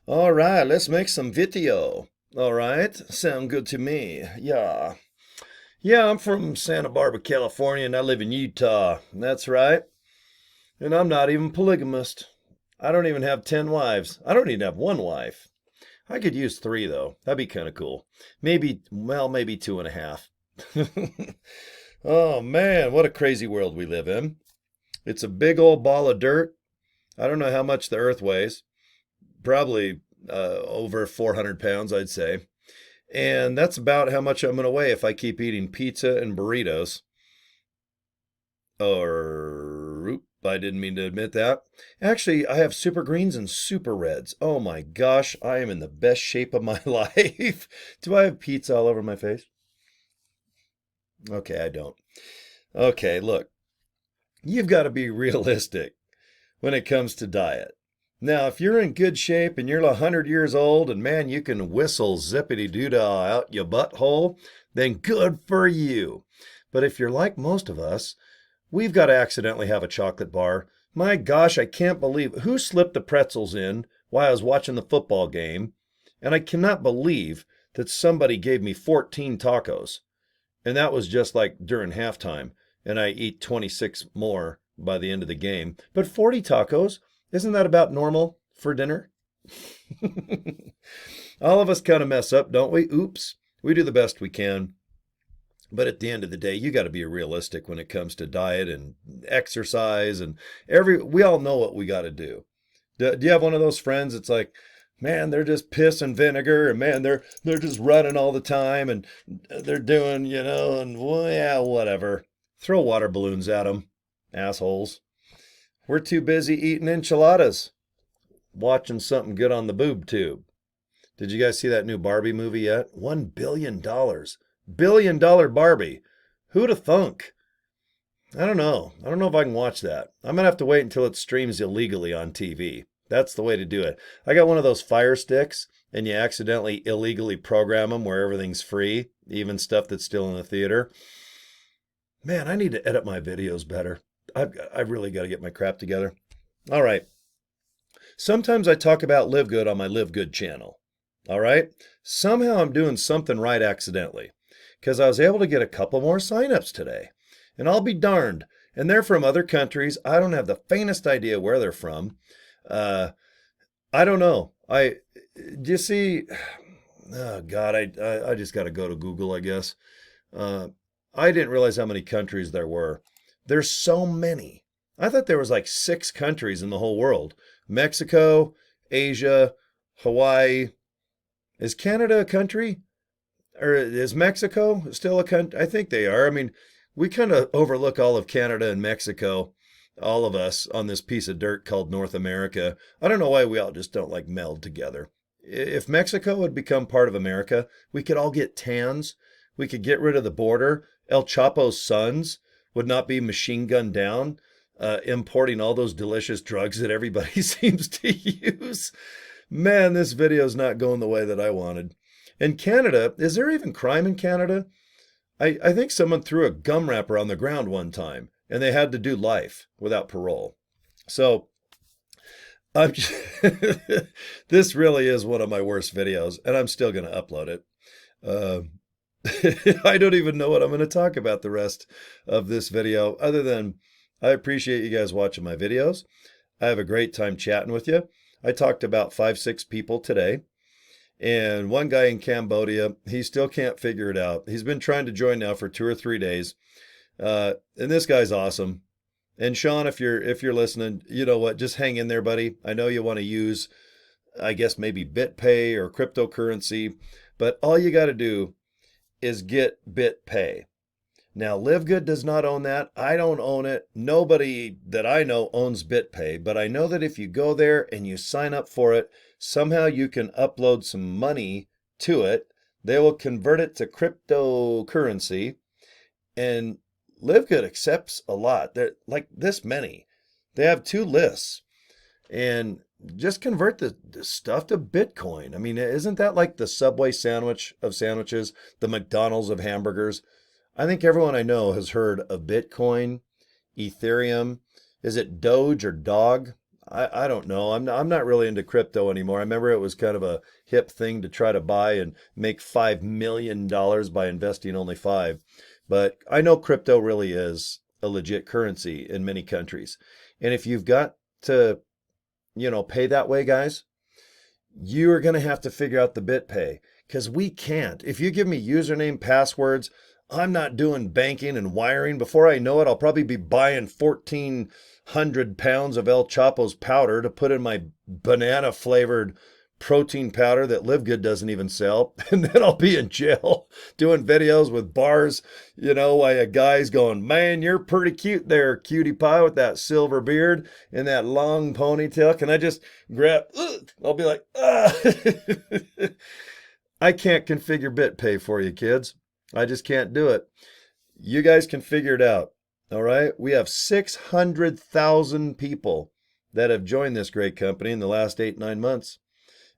All right, let's make some video. All right, sound good to me. Yeah. Yeah, I'm from Santa Barbara, California, and I live in Utah. That's right. And I'm not even polygamist. I don't even have 10 wives. I don't even have one wife. I could use three, though. That'd be kind of cool. Maybe two and a half. Oh, man, what a crazy world we live in. It's a big old ball of dirt. I don't know how much the earth weighs. Probably over 400 pounds, I'd say. And that's about how much I'm going to weigh if I keep eating pizza and burritos. Or, oop, I didn't mean to admit that. Actually, I have super greens and super reds. Oh my gosh, I am in the best shape of my life. Do I have pizza all over my face? Okay, I don't. Okay, look, you've got to be realistic when it comes to diet. Now, if you're in good shape and you're 100 years old and man, you can whistle zippity doo dah out your butthole, then good for you. But if you're like most of us, we've got to accidentally have a chocolate bar. My gosh, I can't believe who slipped the pretzels in while I was watching the football game. And I cannot believe that somebody gave me 14 tacos. And that was just like during halftime. And I eat 26 more by the end of the game. But 40 tacos, isn't that about normal for dinner? All of us kind of mess up, don't we? Oops. We do the best we can. But at the end of the day, you got to be realistic when it comes to diet and exercise and we all know what we got to do. Do you have one of those friends that's like, man, they're just piss and vinegar and man, they're just running all the time and they're doing, and well, yeah, whatever. Throw water balloons at them, assholes. We're too busy eating enchiladas, watching something good on the boob tube. Did you guys see that new Barbie movie yet? $1 billion. $1 billion Barbie. Who'd have thunk? I don't know. I don't know if I can watch that. I'm going to have to wait until it streams illegally on TV. That's the way to do it. I got one of those Fire Sticks, and you accidentally illegally program them where everything's free, even stuff that's still in the theater. Man, I need to edit my videos better. I've really got to get my crap together. All right. Sometimes I talk about LiveGood on my LiveGood channel. All right. Somehow I'm doing something right accidentally because I was able to get a couple more signups today. And I'll be darned. And they're from other countries. I don't have the faintest idea where they're from. I don't know. Do you see? Oh God, I just got to go to Google, I guess. I didn't realize how many countries there were. There's so many. I thought there was like 6 countries in the whole world. Mexico, Asia, Hawaii. Is Canada a country? Or is Mexico still a country? I think they are. I mean, we kind of overlook all of Canada and Mexico, all of us, on this piece of dirt called North America. I don't know why we all just don't like meld together. If Mexico would become part of America, we could all get tans. We could get rid of the border. El Chapo's sons would not be machine gunned down, importing all those delicious drugs that everybody seems to use. Man, this video is not going the way that I wanted. In Canada, is there even crime in Canada? I think someone threw a gum wrapper on the ground one time and they had to do life without parole. So I'm this really is one of my worst videos and I'm still going to upload it. I don't even know what I'm going to talk about the rest of this video other than I appreciate you guys watching my videos. I have a great time chatting with you. I talked to about 5-6 people today. And one guy in Cambodia, he still can't figure it out. He's been trying to join now for 2 or 3 days. And this guy's awesome. And Sean, if you're listening, you know what? Just hang in there, buddy. I know you want to use, I guess, maybe BitPay or cryptocurrency, but all you got to do is get BitPay. Now, LiveGood does not own that. I don't own it. Nobody that I know owns BitPay, but I know that if you go there and you sign up for it, somehow you can upload some money to it. They will convert it to cryptocurrency, and LiveGood accepts a lot. They're like this many. They have 2 lists, and just convert the stuff to Bitcoin. I mean, isn't that like the Subway sandwich of sandwiches, the McDonald's of hamburgers? I think everyone I know has heard of Bitcoin, Ethereum. Is it Doge or Dog? I don't know. I'm not really into crypto anymore. I remember it was kind of a hip thing to try to buy and make $5 million by investing only five. But I know crypto really is a legit currency in many countries. And if you've got to, pay that way, guys, you are going to have to figure out the BitPay because we can't. If you give me username, passwords, I'm not doing banking and wiring. Before I know it, I'll probably be buying 1,400 pounds of El Chapo's powder to put in my banana flavored protein powder that LiveGood doesn't even sell. And then I'll be in jail doing videos with bars, while a guy's going, man, you're pretty cute there, cutie pie, with that silver beard and that long ponytail. Can I just grab, I'll be like, ah. I can't configure BitPay for you, kids. I just can't do it. You guys can figure it out. All right. We have 600,000 people that have joined this great company in the last 8-9 months.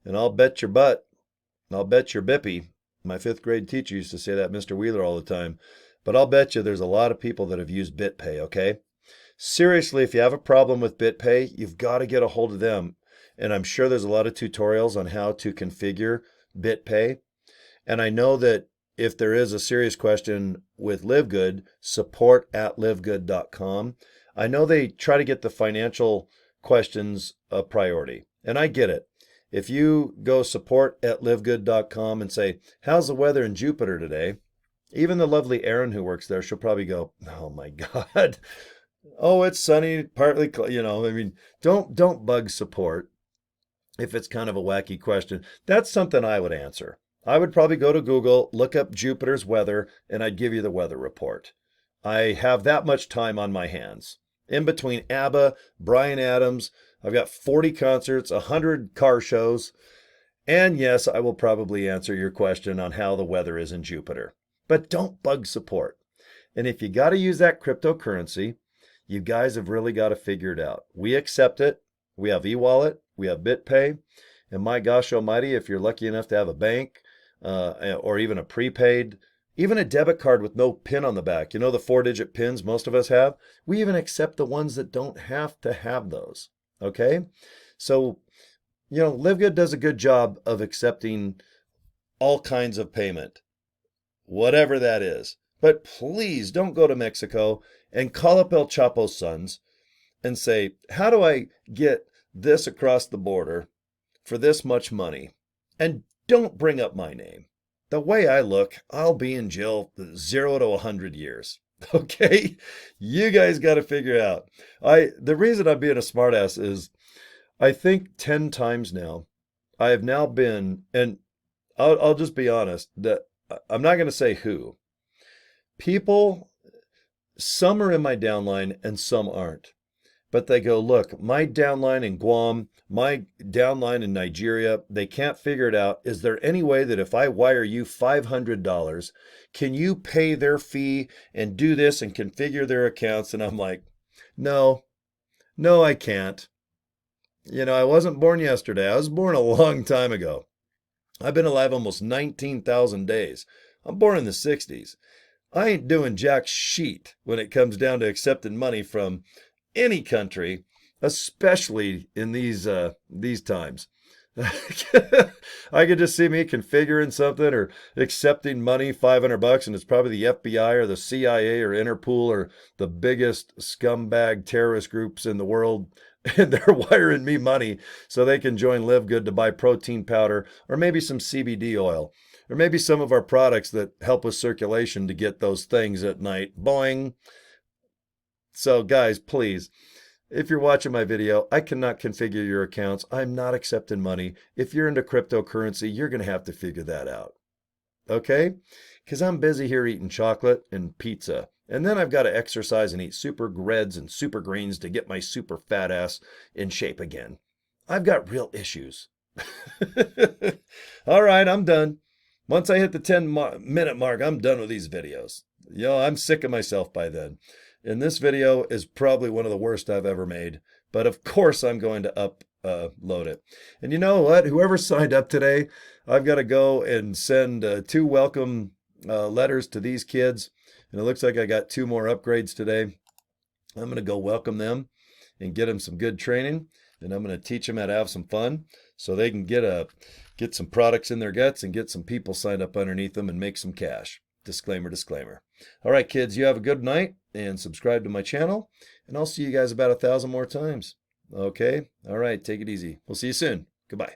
And I'll bet your butt, I'll bet your bippy. My fifth grade teacher used to say that, Mr. Wheeler, all the time. But I'll bet you there's a lot of people that have used BitPay, okay? Seriously, if you have a problem with BitPay, you've got to get a hold of them. And I'm sure there's a lot of tutorials on how to configure BitPay. And I know that if there is a serious question with LiveGood, support@livegood.com. I know they try to get the financial questions a priority. And I get it. If you go support@livegood.com and say, how's the weather in Jupiter today? Even the lovely Erin who works there, she'll probably go, oh my God. Oh, it's sunny, partly, don't bug support if it's kind of a wacky question. That's something I would answer. I would probably go to Google, look up Jupiter's weather, and I'd give you the weather report. I have that much time on my hands. In between ABBA, Bryan Adams, I've got 40 concerts, 100 car shows, and yes, I will probably answer your question on how the weather is in Jupiter. But don't bug support. And if you got to use that cryptocurrency, you guys have really got to figure it out. We accept it. We have eWallet. We have BitPay. And my gosh almighty, if you're lucky enough to have a bank or even a prepaid, even a debit card with no PIN on the back, the 4-digit PINs most of us have, we even accept the ones that don't have to have those. Okay? So, LiveGood does a good job of accepting all kinds of payment, whatever that is. But please don't go to Mexico and call up El Chapo's sons and say, how do I get this across the border for this much money? And don't bring up my name. The way I look, I'll be in jail 0 to 100 years. Okay? You guys got to figure out. The reason I'm being a smartass is I think 10 times now, I have now been, and I'll just be honest, that I'm not going to say who. People, some are in my downline and some aren't. But they go, look, my downline in Guam, my downline in Nigeria, they can't figure it out. Is there any way that if I wire you $500, can you pay their fee and do this and configure their accounts? And I'm like, no, I can't. I wasn't born yesterday. I was born a long time ago. I've been alive almost 19,000 days. I'm born in the 60s. I ain't doing jack shit when it comes down to accepting money from any country, especially in these times. I could just see me configuring something or accepting money, $500, and it's probably the FBI or the CIA or Interpol or the biggest scumbag terrorist groups in the world, and they're wiring me money so they can join LiveGood to buy protein powder or maybe some CBD oil or maybe some of our products that help with circulation to get those things at night. Boing. So guys, please, if you're watching my video, I cannot configure your accounts. I'm not accepting money. If you're into cryptocurrency, you're going to have to figure that out. Okay? Because I'm busy here eating chocolate and pizza. And then I've got to exercise and eat super reds and super greens to get my super fat ass in shape again. I've got real issues. All right, I'm done. Once I hit the 10-minute mark, I'm done with these videos. I'm sick of myself by then. And this video is probably one of the worst I've ever made. But of course I'm going to upload it. And you know what? Whoever signed up today, I've got to go and send 2 welcome letters to these kids. And it looks like I got 2 more upgrades today. I'm going to go welcome them and get them some good training. and I'm going to teach them how to have some fun so they can get some products in their guts and get some people signed up underneath them and make some cash. Disclaimer, disclaimer. All right, kids, you have a good night and subscribe to my channel, and I'll see you guys about 1,000 more times. Okay? All right, take it easy. We'll see you soon. Goodbye.